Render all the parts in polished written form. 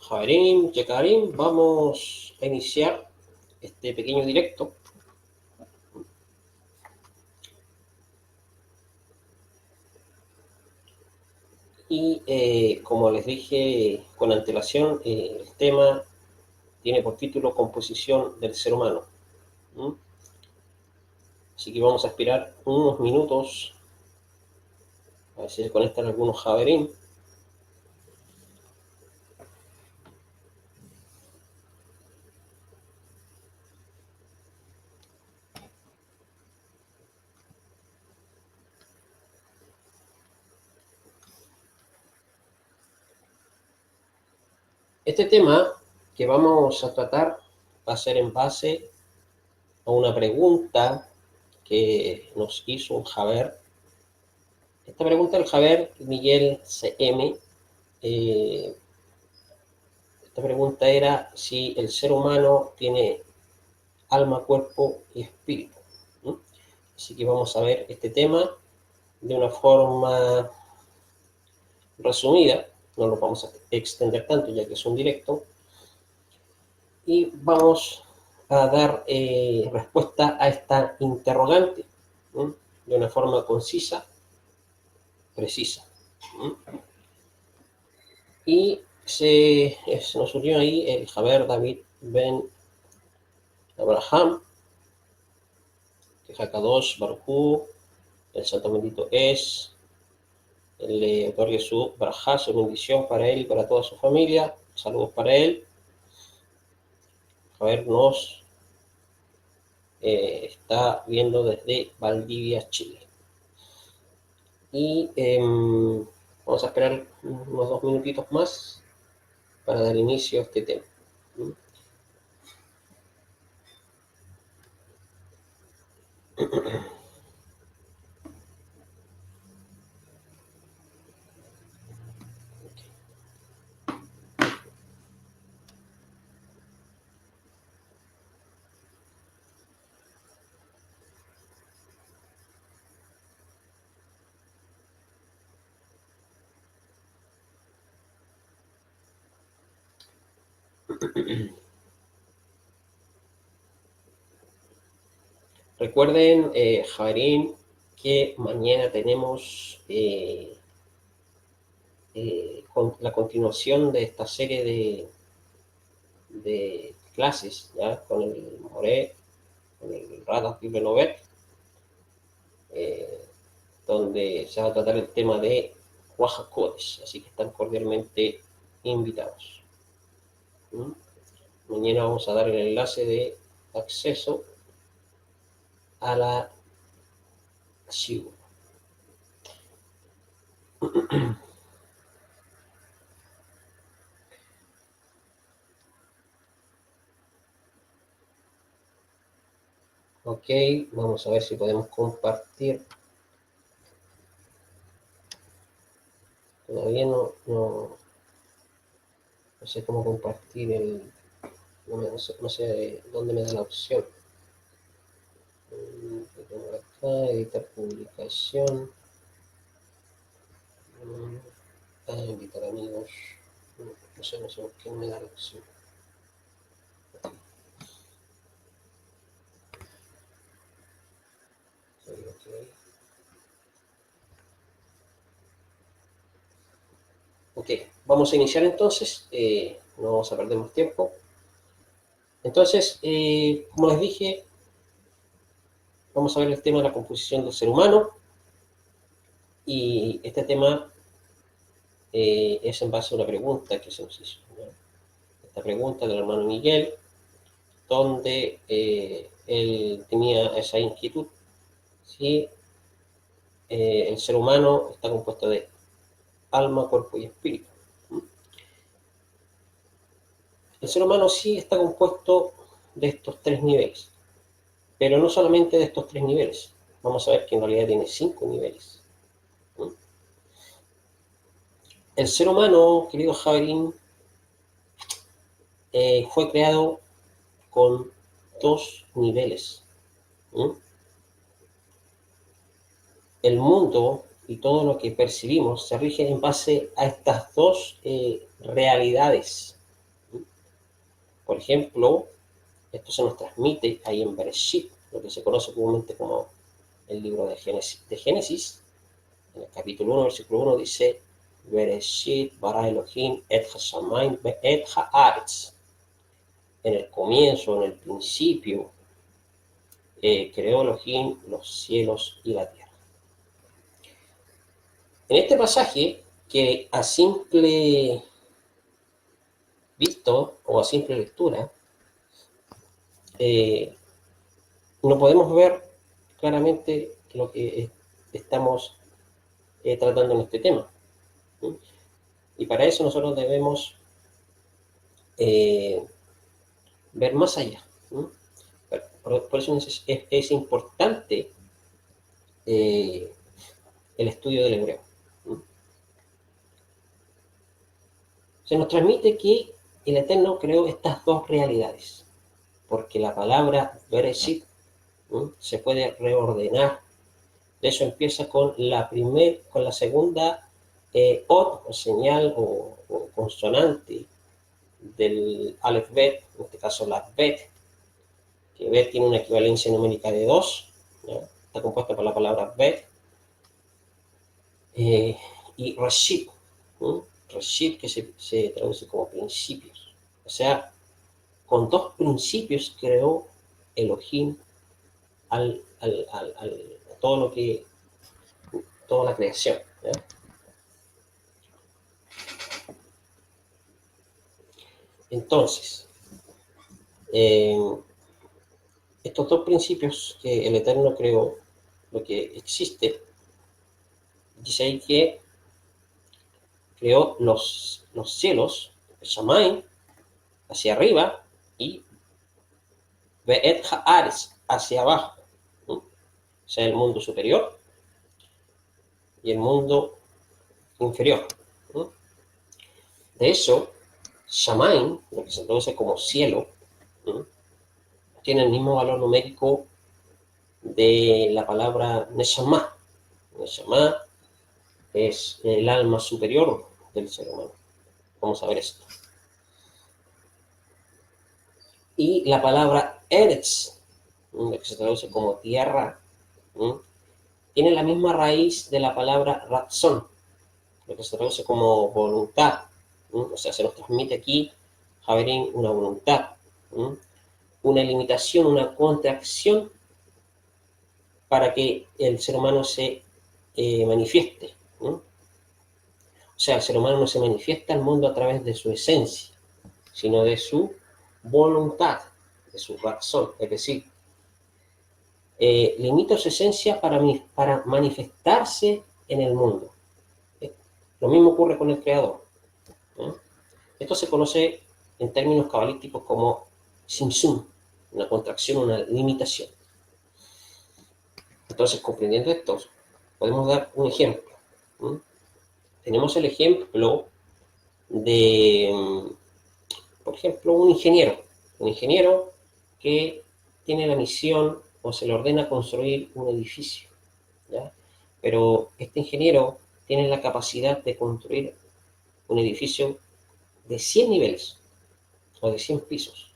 Javerín, Yekarín, vamos a iniciar este pequeño directo. Y como les dije con antelación, el tema tiene por título Composición del ser humano. ¿Mm? Así que vamos a esperar unos minutos a ver si se conectan algunos Javerín. Este tema que vamos a tratar va a ser en base a una pregunta que nos hizo un Javer. Esta pregunta del Javer Miguel CM. Esta pregunta era si el ser humano tiene alma, cuerpo y espíritu. ¿Mm? Así que vamos a ver este tema de una forma resumida, no lo vamos a extender tanto ya que es un directo, y vamos a dar respuesta a esta interrogante de una forma concisa, precisa. Y se nos unió ahí el Javier David Ben Abraham, que Hakadosh Baruj, el santo bendito es, le otorgue su barajá, su bendición para él y para toda su familia. Saludos para él. Javier nos está viendo desde Valdivia, Chile. Y vamos a esperar unos 2 minutitos más para dar inicio a este tema. Recuerden, Javerín, que mañana tenemos la continuación de esta serie de clases, ¿ya? Con el Moré, con el Radas Biblionovet, donde se va a tratar el tema de Oaxaca Codes, así que están cordialmente invitados. Mañana vamos a dar el enlace de acceso a la SIU. Ok, vamos a ver si podemos compartir. Todavía no sé cómo compartir no sé dónde me da la opción. Acá, editar publicación. Invitar amigos. No sé por qué me da la opción. Ok, vamos a iniciar entonces. No vamos a perder más tiempo. Entonces, como les dije, vamos a ver el tema de la composición del ser humano. Y este tema es en base a una pregunta que se nos hizo, ¿no? Esta pregunta del hermano Miguel, donde él tenía esa inquietud, si el ser humano está compuesto de alma, cuerpo y espíritu. El ser humano sí está compuesto de estos 3 niveles, pero no solamente de estos 3 niveles. Vamos a ver que en realidad tiene 5 niveles. El ser humano, querido Javerín, fue creado con 2 niveles. El mundo y todo lo que percibimos se rige en base a estas 2 realidades. Por ejemplo, esto se nos transmite ahí en Bereshit, lo que se conoce comúnmente como el libro de Génesis. En el capítulo 1, versículo 1 dice: Bereshit bara Elohim et hashamayim et haaretz. En el comienzo, en el principio, creó Elohim los cielos y la tierra. En este pasaje, que a simple visto o a simple lectura, no podemos ver claramente lo que estamos tratando en este tema. Y para eso nosotros debemos ver más allá. Por eso es importante el estudio del hebreo. Se nos transmite que el Eterno creó estas dos realidades, porque la palabra Bereshit se puede reordenar. De eso empieza con la segunda ot, o señal o consonante del Aleph Bet, en este caso la Bet, que Bet tiene una equivalencia numérica de 2, está compuesta por la palabra Bet, y Rashid, Rashid, que se traduce como principios. O sea, con dos principios creó Elohim toda la creación. Entonces, estos dos principios que el Eterno creó, lo que existe, dice ahí que creó los cielos, el Shamayim, hacia arriba, y Be'et Haaretz, hacia abajo. O sea, el mundo superior y el mundo inferior. De eso, Shamayim, lo que se traduce como cielo, tiene el mismo valor numérico de la palabra Neshama. Neshama es el alma superior del ser humano. Vamos a ver esto. Y la palabra Eretz, que se traduce como tierra, tiene la misma raíz de la palabra Ratzon, lo que se traduce como voluntad. O sea, se nos transmite aquí, Javerín, una voluntad, una limitación, una contracción para que el ser humano se manifieste. O sea, el ser humano no se manifiesta al mundo a través de su esencia, sino de su voluntad, de su razón. Es decir, limita su esencia para manifestarse en el mundo. Lo mismo ocurre con el Creador. Esto se conoce en términos cabalísticos como simsum, una contracción, una limitación. Entonces, comprendiendo esto, podemos dar un ejemplo. Tenemos el ejemplo de, por ejemplo, un ingeniero que tiene la misión o se le ordena construir un edificio, ¿ya? Pero este ingeniero tiene la capacidad de construir un edificio de 100 niveles o de 100 pisos.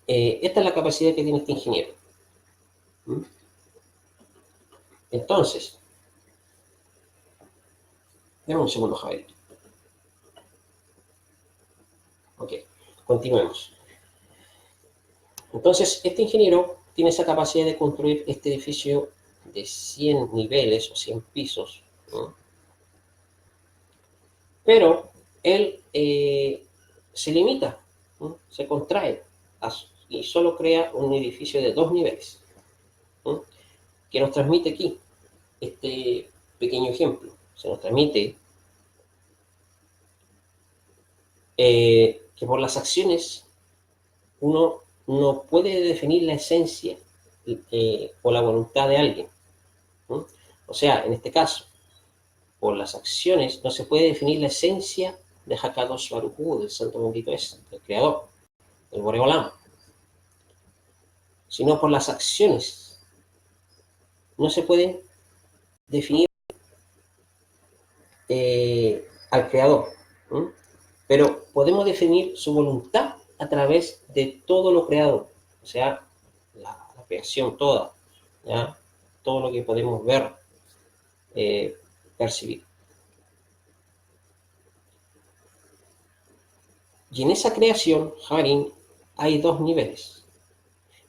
Esta es la capacidad que tiene este ingeniero. Entonces, dame un segundo, Javier. Ok, continuemos. Entonces, este ingeniero tiene esa capacidad de construir este edificio de 100 niveles o 100 pisos, ¿no? Pero él se limita, ¿no? Se contrae y solo crea un edificio de 2 niveles, ¿no? Que nos transmite aquí este pequeño ejemplo. Se nos transmite que por las acciones uno no puede definir la esencia o la voluntad de alguien, ¿no? O sea, en este caso, por las acciones no se puede definir la esencia de Hakadosh Baruj Hu, del Santo Bendito es, del Creador, del Boreolam, sino por las acciones no se puede definir al Creador. Pero podemos definir su voluntad a través de todo lo creado, o sea, la creación toda, ¿ya? Todo lo que podemos ver, eh, percibir. Y en esa creación, Harim, hay dos niveles.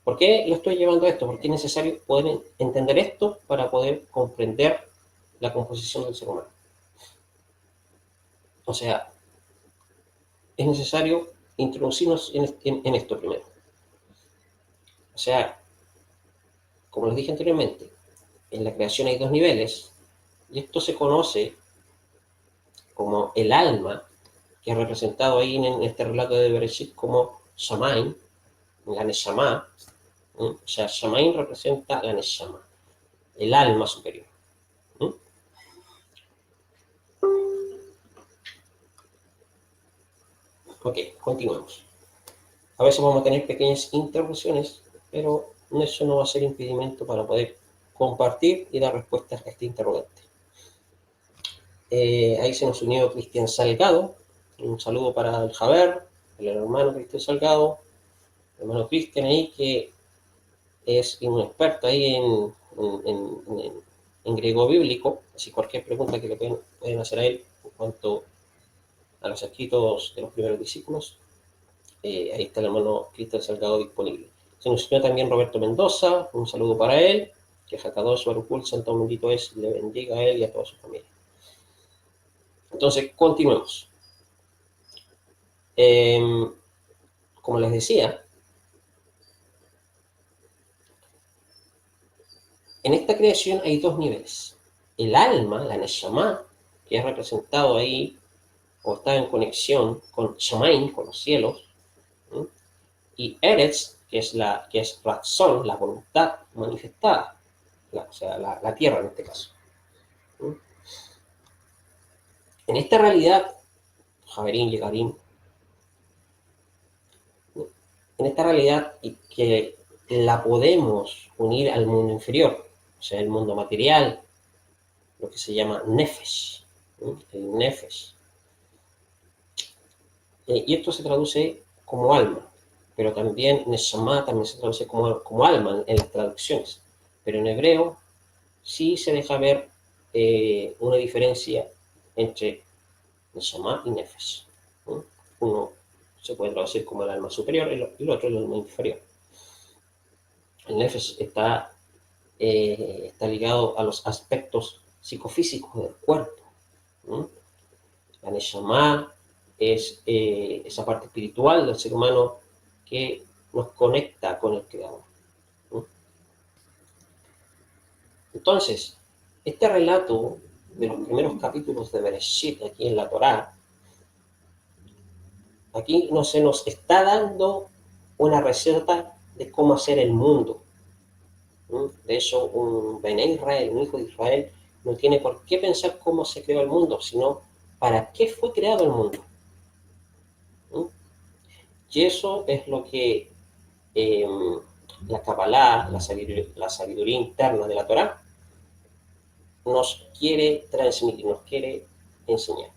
¿Por qué lo estoy llevando a esto? Porque es necesario poder entender esto para poder comprender la composición del ser humano. O sea, es necesario introducirnos en esto primero. O sea, como les dije anteriormente, en la creación hay dos niveles, y esto se conoce como el alma, que es representado ahí en este relato de Bereshit como Shamaim, la Neshama. O sea, Shamaim representa la Neshama, el alma superior. Ok, continuamos. A veces vamos a tener pequeñas interrupciones, pero eso no va a ser impedimento para poder compartir y dar respuestas a este interrogante. Ahí se nos unió Cristian Salgado. Un saludo para el Javier, el hermano Cristian Salgado, el hermano Cristian ahí, que es un experto ahí en griego bíblico, así cualquier pregunta que le pueden hacer a él en cuanto a los escritos de los primeros discípulos, ahí está el hermano Cristian Salgado disponible. Se nos unió también Roberto Mendoza, un saludo para él, que Jakadosh Baruj Santo bendito es, le bendiga a él y a toda su familia. Entonces, continuemos. Como les decía, en esta creación hay dos niveles. El alma, la Neshama, que es representado ahí o está en conexión con Shamaim, con los cielos, ¿sí? Y Eretz, que es Ratzon, la voluntad manifestada, o sea, la tierra en este caso. ¿Sí? En esta realidad, Javerín y Garín, en esta realidad que la podemos unir al mundo inferior, o sea, el mundo material, lo que se llama Nefesh, ¿sí? El Nefesh. Y esto se traduce como alma, pero también Neshama también se traduce como alma en las traducciones. Pero en hebreo sí se deja ver una diferencia entre Neshama y Nefesh. ¿Sí? Uno se puede traducir como el alma superior y el otro el alma inferior. El Nefesh está ligado a los aspectos psicofísicos del cuerpo. ¿Sí? La Neshama es esa parte espiritual del ser humano que nos conecta con el Creador. ¿Sí? Entonces, este relato de los primeros capítulos de Bereshit aquí en la Torá, aquí no se nos está dando una receta de cómo hacer el mundo. ¿Sí? De hecho, un Bené Israel, un hijo de Israel, no tiene por qué pensar cómo se creó el mundo, sino para qué fue creado el mundo. ¿Sí? Y eso es lo que eh, la Kabbalah, la sabiduría interna de la Torá, nos quiere transmitir, nos quiere enseñar.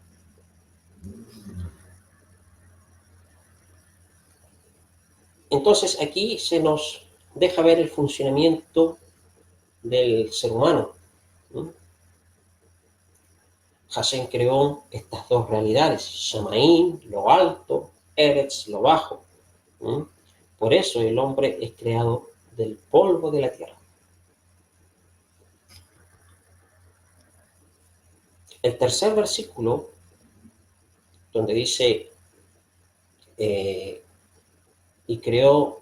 Entonces aquí se nos deja ver el funcionamiento del ser humano. Hashem creó estas dos realidades, Shamaim, lo alto, Eretz, lo bajo. Por eso el hombre es creado del polvo de la tierra. El tercer versículo, donde dice, y creó,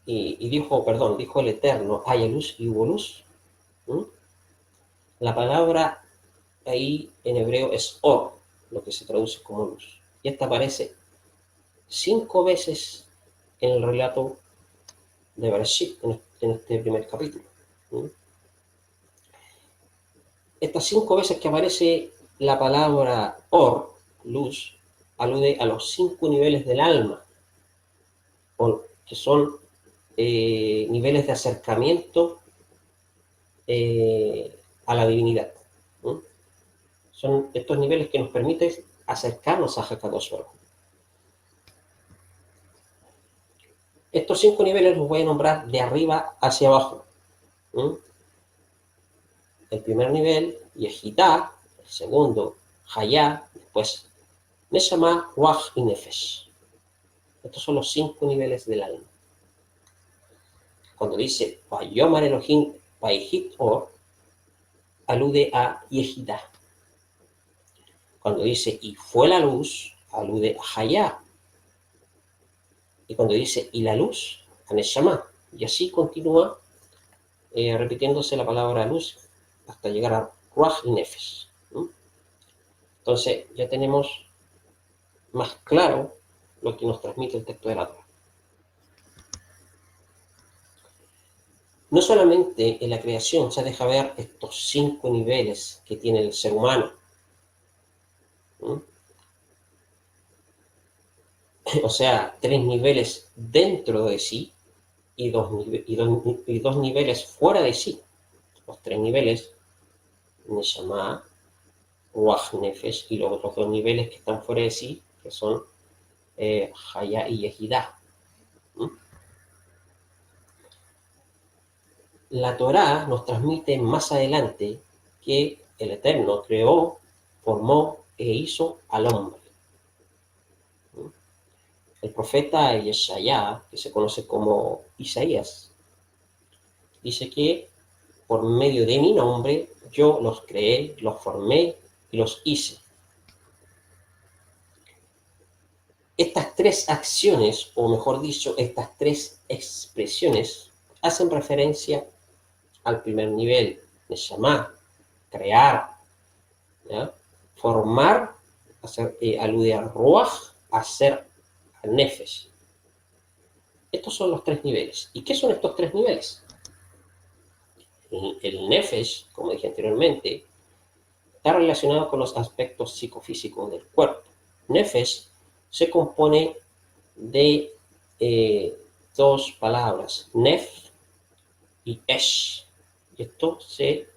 dijo el Eterno, haya luz y hubo luz. La palabra ahí en hebreo es or, lo que se traduce como luz. Y esta aparece 5 veces en el relato de Bereshit, en este primer capítulo. Estas 5 veces que aparece la palabra or, luz, alude a los 5 niveles del alma, que son niveles de acercamiento a la divinidad. Son estos niveles que nos permiten acercarnos a Hakadosh Baruj Hu. Estos 5 niveles los voy a nombrar de arriba hacia abajo. El primer nivel, Yehidá. El segundo, Hayá. Después, Neshama, Ruach y Nefesh. Estos son los 5 niveles del alma. Cuando dice Vayomar Elohim Vayhit Or, alude a Yehidá. Cuando dice y fue la luz, alude a Hayá. Y cuando dice y la luz, a Neshama. Y así continúa repitiéndose la palabra luz hasta llegar a Ruach y Nefesh. Entonces ya tenemos más claro lo que nos transmite el texto de la Torá. No solamente en la creación se deja ver estos 5 niveles que tiene el ser humano, o sea, 3 niveles dentro de sí y dos niveles fuera de sí. Los 3 niveles, Neshama, Ruach, Nefesh, y luego los 2 niveles que están fuera de sí, que son Hayá y Yehidá. La Torá nos transmite más adelante que el Eterno creó, formó e hizo al hombre. El profeta Yeshayá, que se conoce como Isaías, dice que por medio de mi nombre yo los creé, los formé y los hice. Estas 3 acciones, o mejor dicho, estas 3 expresiones, hacen referencia al primer nivel, Neshama, crear, ¿ya? Formar, alude a Ruach, hacer a Nefesh. Estos son los 3 niveles. ¿Y qué son estos 3 niveles? El Nefesh, como dije anteriormente, está relacionado con los aspectos psicofísicos del cuerpo. Nefesh se compone de 2 palabras, Nef y Esh. Y esto se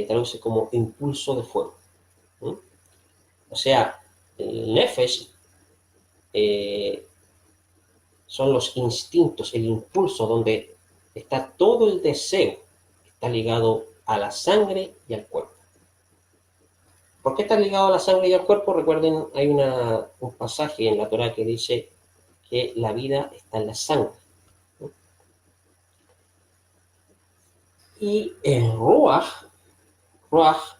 traduce como impulso de fuego. O sea, el Nefesh son los instintos, el impulso, donde está todo el deseo, está ligado a la sangre y al cuerpo. ¿Por qué está ligado a la sangre y al cuerpo? Recuerden, hay un pasaje en la Torá que dice que la vida está en la sangre. Y el Ruach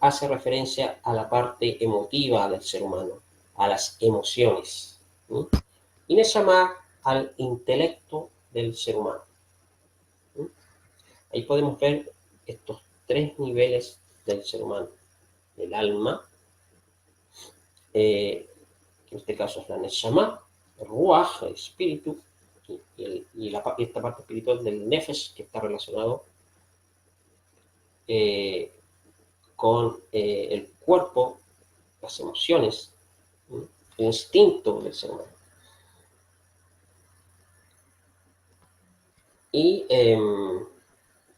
hace referencia a la parte emotiva del ser humano, a las emociones. Y Neshama al intelecto del ser humano. Ahí podemos ver estos 3 niveles del ser humano. El alma, que en este caso es la Neshama, el Ruach, el espíritu, y esta parte espiritual del Nefesh, que está relacionado con el cuerpo, las emociones, el instinto del ser humano. Y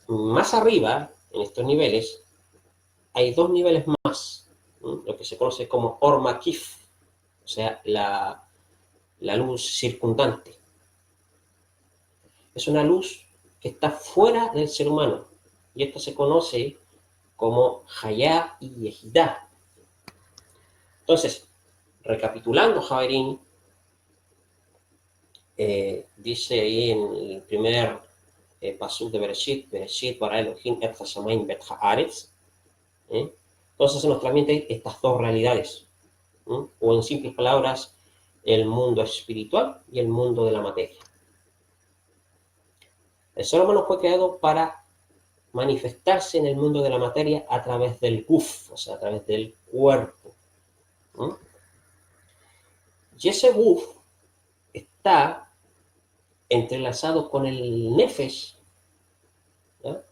más arriba, en estos niveles, hay 2 niveles más, lo que se conoce como Or Makif, o sea, la luz circundante. Es una luz que está fuera del ser humano, y esto se conoce como Hayá y Yehidá. Entonces, recapitulando, Javerín, dice ahí en el primer pasuk de Bereshit bara Elohim et hashamayim bet haaretz. Entonces se nos transmiten estas 2 realidades, o en simples palabras, el mundo espiritual y el mundo de la materia. El ser humano fue creado para manifestarse en el mundo de la materia a través del guf, o sea, a través del cuerpo. Y ese guf está entrelazado con el nefesh, ¿ya?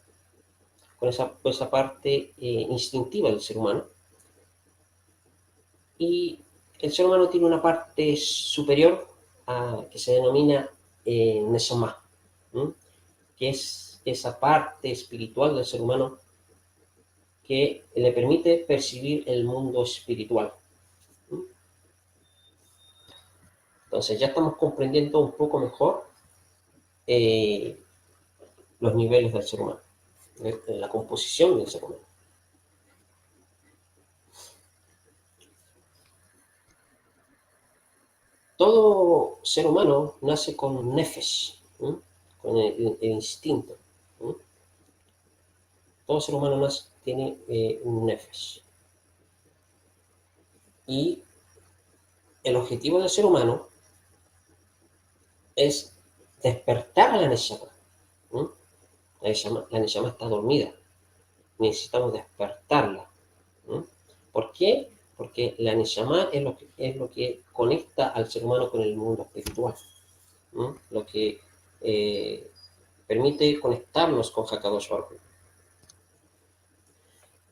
Con esa parte instintiva del ser humano. Y el ser humano tiene una parte superior que se denomina Neshama, que es esa parte espiritual del ser humano que le permite percibir el mundo espiritual. Entonces ya estamos comprendiendo un poco mejor los niveles del ser humano, de la composición del ser humano. Todo ser humano nace con nefesh, ¿eh? Con el instinto. ¿Eh? Todo ser humano tiene un nefesh. Y el objetivo del ser humano es despertar a la Neshama. ¿Eh? La Neshama está dormida. Necesitamos despertarla. ¿Eh? ¿Por qué? Porque la Neshama es lo que conecta al ser humano con el mundo espiritual. ¿Eh? Lo que permite conectarnos con Hakadosh Baruj Hu.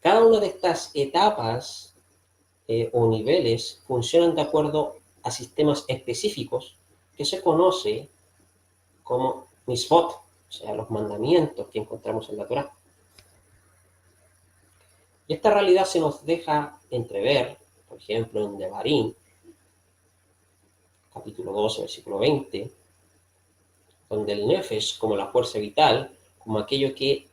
Cada una de estas etapas o niveles funcionan de acuerdo a sistemas específicos que se conoce como misfot, o sea, los mandamientos que encontramos en la Torá. Y esta realidad se nos deja entrever, por ejemplo, en Devarim, capítulo 12, versículo 20, donde el nefesh, como la fuerza vital, como aquello que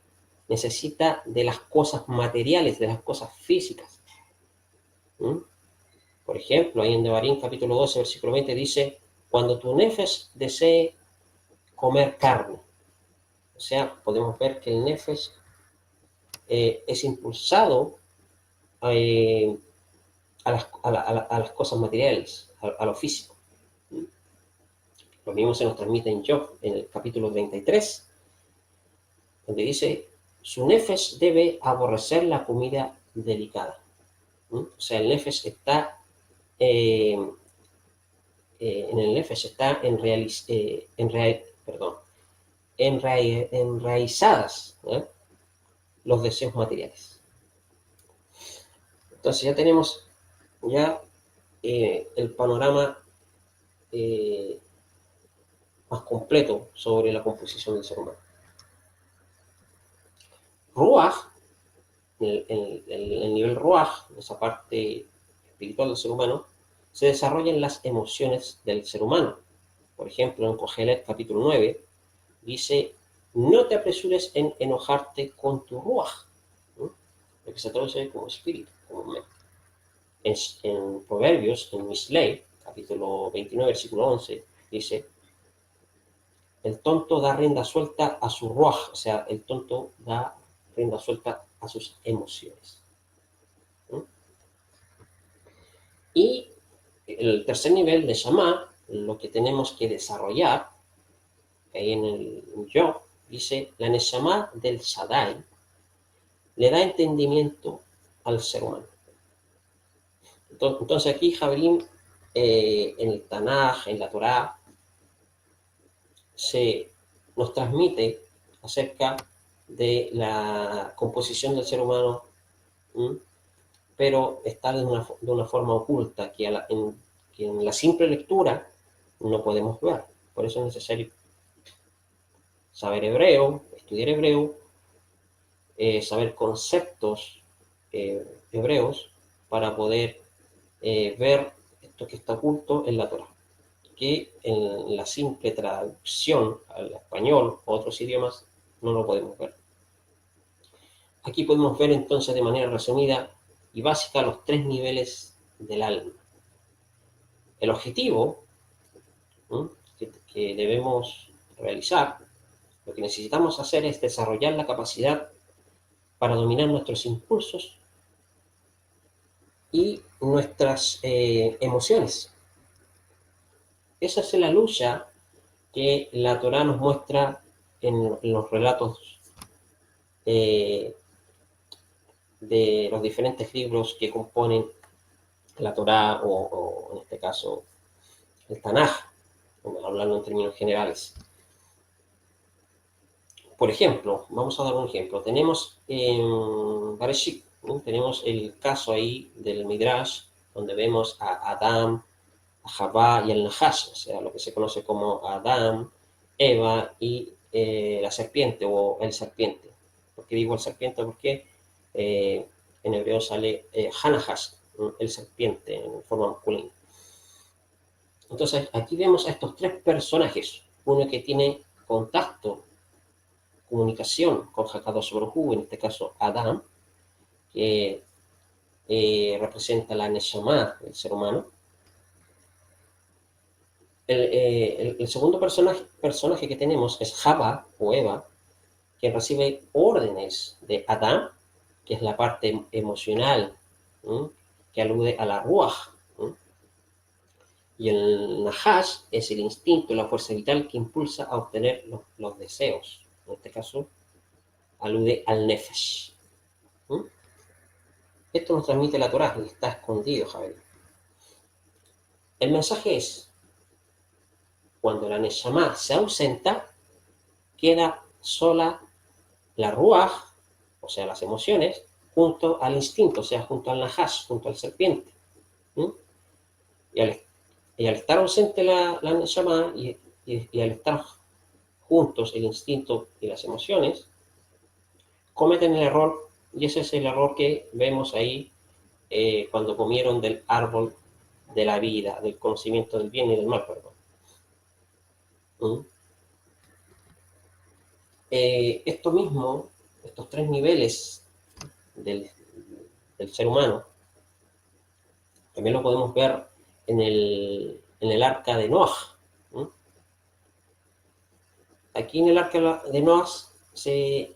necesita de las cosas materiales, de las cosas físicas. ¿Mm? Por ejemplo, ahí en Devarim, capítulo 12, versículo 20, dice, cuando tu nefesh desee comer carne. O sea, podemos ver que el nefesh es impulsado a las cosas materiales, a lo físico. Lo mismo se nos transmite en Job, en el capítulo 33, donde dice, su nefesh debe aborrecer la comida delicada. O sea, el nefesh está, en el nefesh está enraizadas, ¿eh? Los deseos materiales. Entonces ya tenemos el panorama más completo sobre la composición del ser humano. Ruach, el nivel Ruach, esa parte espiritual del ser humano, se desarrolla en las emociones del ser humano. Por ejemplo, en Kohelet capítulo 9 dice, no te apresures en enojarte con tu Ruach, ¿no? Lo que se traduce como espíritu, como mente. En Proverbios, en Mislei, capítulo 29, versículo 11, dice, el tonto da rienda suelta a su ruaj, o sea, el tonto da rienda suelta a sus emociones. ¿Mm? Y el tercer nivel de Shama, lo que tenemos que desarrollar, ahí en el yo, dice, la Neshama del Shaddai le da entendimiento al ser humano. Entonces aquí Jabrim, en el Tanaj, en la Torá, se nos transmite acerca de la composición del ser humano, pero está de una forma oculta que en la simple lectura no podemos ver. Por eso es necesario saber hebreo, estudiar hebreo, saber conceptos hebreos para poder ver esto que está oculto en la Torah, que en la simple traducción al español o otros idiomas no lo podemos ver. Aquí podemos ver entonces de manera resumida y básica los tres niveles del alma. El objetivo, ¿no?, que debemos realizar, lo que necesitamos hacer es desarrollar la capacidad para dominar nuestros impulsos y nuestras emociones. Esa es la lucha que la Torá nos muestra en los relatos de los diferentes libros que componen la Torá o en este caso el Tanaj, hablando en términos generales. Por ejemplo, vamos a dar un ejemplo. Tenemos en Bereshit, ¿no?, tenemos el caso ahí del Midrash, donde vemos a Adán, a Javá y al Nahash, o sea, lo que se conoce como Adán, Eva y la serpiente o el serpiente. ¿Por qué digo el serpiente? Porque en hebreo sale Hanahash, el serpiente, en forma masculina. Entonces, aquí vemos a estos tres personajes. Uno que tiene contacto, comunicación con Hakadosh Baruj Hu, en este caso Adam, que representa la Neshama, el ser humano. El segundo personaje que tenemos es Java o Eva, que recibe órdenes de Adán, que es la parte emocional, que alude a la Ruach. Y el Nahash es el instinto, la fuerza vital que impulsa a obtener los deseos. En este caso, alude al Nefesh. Esto nos transmite la Torá, y está escondido, Javier. El mensaje es, cuando la Neshama se ausenta, queda sola la Ruach, o sea, las emociones, junto al instinto, o sea, junto al Nahash, junto al serpiente. Y al estar ausente la Neshama y al estar juntos el instinto y las emociones, cometen el error, y ese es el error que vemos ahí cuando comieron del árbol de la vida, del conocimiento del bien y del mal, perdón. Esto mismo, estos tres niveles del ser humano, también lo podemos ver en el arca de Noah. Aquí en el arca de Noah se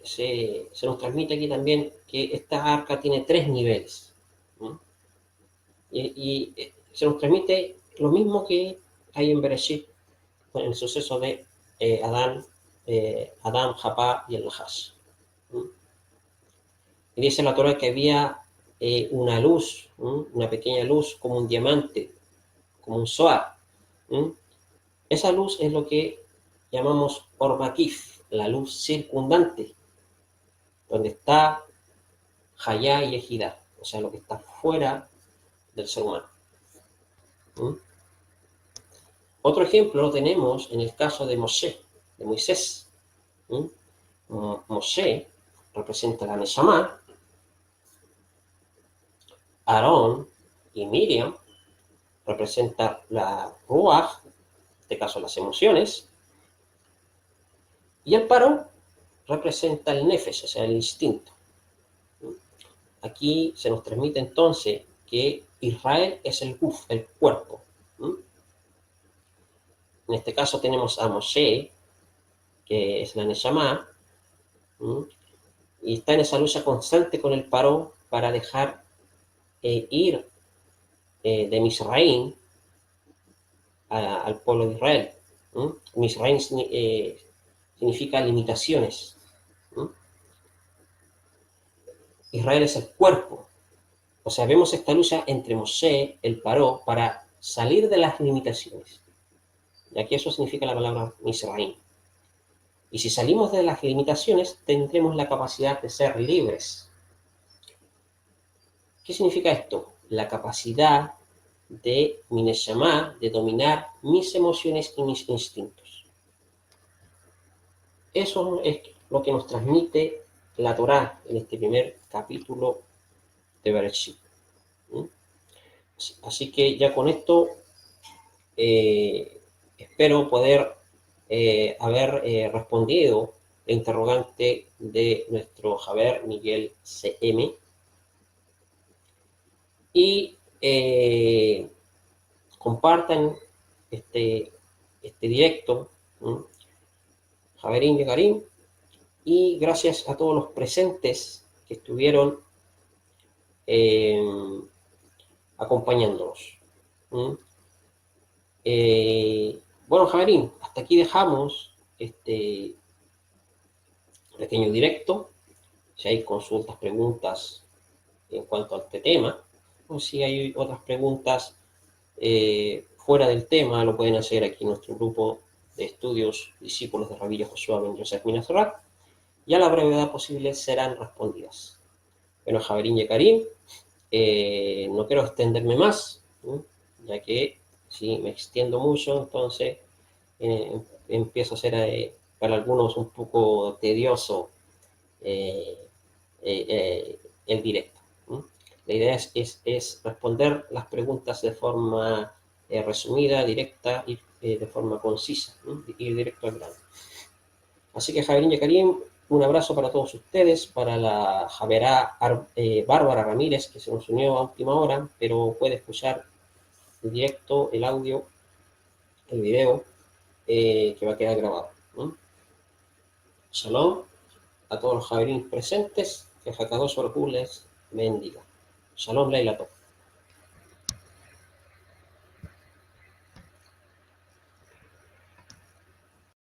nos transmite aquí también que esta arca tiene tres niveles. Y se nos transmite lo mismo que hay en Bereshit, en el suceso de Adán, Japá y el Nahash. Y dice la Torah que había una luz, una pequeña luz como un diamante, como un zohar. Esa luz es lo que llamamos Orbakif, la luz circundante, donde está Hayá y Ejidá, o sea, lo que está fuera del ser humano. Otro ejemplo lo tenemos en el caso de Moshe, de Moisés. Moshe representa la Neshama, Aarón y Miriam representa la Ruach, en este caso las emociones, y el Paró representa el Nefesh, o sea, el instinto. Aquí se nos transmite entonces que Israel es el Guf, el cuerpo. En este caso tenemos a Moshe, que es la Neshama, y está en esa lucha constante con el Paró para dejar ir de Misraim al pueblo de Israel. Misraim significa limitaciones. Israel es el cuerpo. O sea, vemos esta lucha entre Moshe, el Paró, para salir de las limitaciones. Y aquí eso significa la palabra Misraim. Y si salimos de las limitaciones, tendremos la capacidad de ser libres. ¿Qué significa esto? La capacidad de mi Neshama, de dominar mis emociones y mis instintos. Eso es lo que nos transmite la Torá en este primer capítulo de Bereshit. Así que ya con esto espero poder haber respondido el interrogante de nuestro Javier Miguel CM. Y compartan este directo, Javerín y Karim, y gracias a todos los presentes que estuvieron acompañándonos. Bueno, Javerín, hasta aquí dejamos este pequeño directo. Si hay consultas, preguntas en cuanto a este tema, o si hay otras preguntas fuera del tema, lo pueden hacer aquí en nuestro grupo de estudios discípulos de Rabbi Joshua ben Yosef Minazorat, y a la brevedad posible serán respondidas. Bueno, Javerín y Karim, no quiero extenderme más, ya que si me extiendo mucho, entonces empiezo a ser para algunos un poco tedioso el directo. La idea es responder las preguntas de forma resumida, directa y de forma concisa, ir directo al grano. Así que Javerín y Karim, un abrazo para todos ustedes, para la Javerá Bárbara Ramírez, que se nos unió a última hora, pero puede escuchar el directo, el audio, el video, que va a quedar grabado. Shalom a todos los Javerín presentes, que Hakadosh Baruj Hu les bendiga. Shalom, Leila.